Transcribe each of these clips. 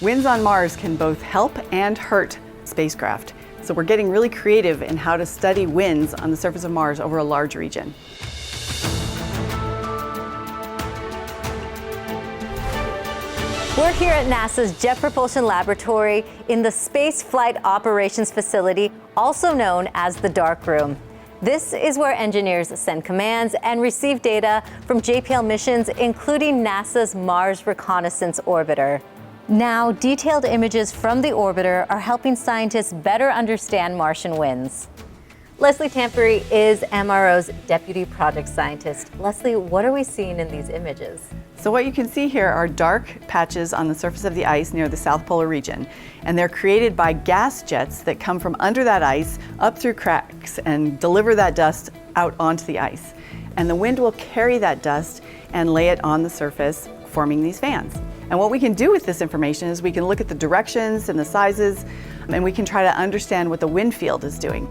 Winds on Mars can both help and hurt spacecraft. So we're getting really creative in how to study winds on the surface of Mars over a large region. We're here at NASA's Jet Propulsion Laboratory in the Space Flight Operations Facility, also known as the Dark Room. This is where engineers send commands and receive data from JPL missions, including NASA's Mars Reconnaissance Orbiter. Now, detailed images from the orbiter are helping scientists better understand Martian winds. Leslie Tamppari is MRO's Deputy Project Scientist. Leslie, what are we seeing in these images? So what you can see here are dark patches on the surface of the ice near the South Polar region. And they're created by gas jets that come from under that ice up through cracks and deliver that dust out onto the ice. And the wind will carry that dust and lay it on the surface, forming these fans. And what we can do with this information is we can look at the directions and the sizes, and we can try to understand what the wind field is doing.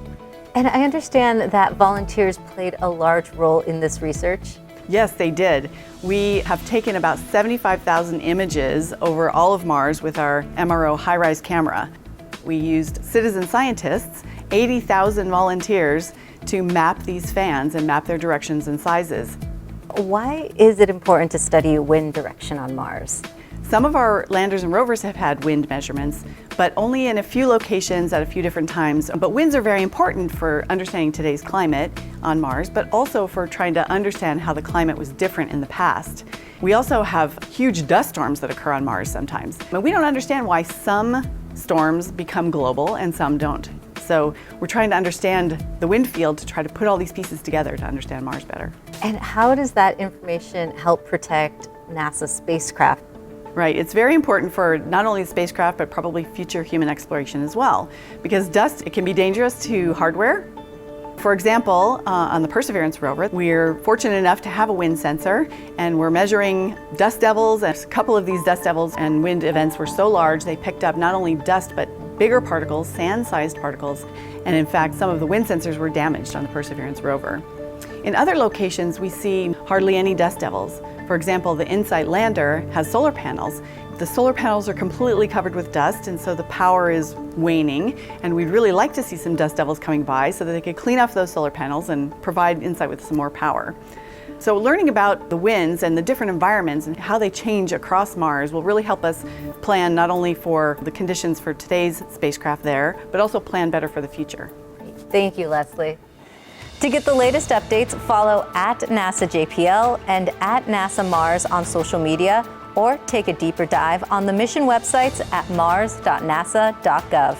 And I understand that volunteers played a large role in this research. Yes, they did. We have taken about 75,000 images over all of Mars with our MRO HiRISE camera. We used citizen scientists, 80,000 volunteers, to map these fans and map their directions and sizes. Why is it important to study wind direction on Mars? Some of our landers and rovers have had wind measurements, but only in a few locations at a few different times. But winds are very important for understanding today's climate on Mars, but also for trying to understand how the climate was different in the past. We also have huge dust storms that occur on Mars sometimes. But we don't understand why some storms become global and some don't. So we're trying to understand the wind field to try to put all these pieces together to understand Mars better. And how does that information help protect NASA's spacecraft? Right, it's very important for not only the spacecraft, but probably future human exploration as well. Because dust, it can be dangerous to hardware. For example, on the Perseverance rover, we're fortunate enough to have a wind sensor, and we're measuring dust devils. And a couple of these dust devils and wind events were so large, they picked up not only dust, but bigger particles, sand-sized particles. And in fact, some of the wind sensors were damaged on the Perseverance rover. In other locations, we see hardly any dust devils. For example, the InSight lander has solar panels. The solar panels are completely covered with dust, and so the power is waning, and we'd really like to see some dust devils coming by so that they could clean off those solar panels and provide InSight with some more power. So learning about the winds and the different environments and how they change across Mars will really help us plan not only for the conditions for today's spacecraft there, but also plan better for the future. Thank you, Leslie. To get the latest updates, follow @NASA JPL and @NASA Mars on social media, or take a deeper dive on the mission websites at mars.nasa.gov.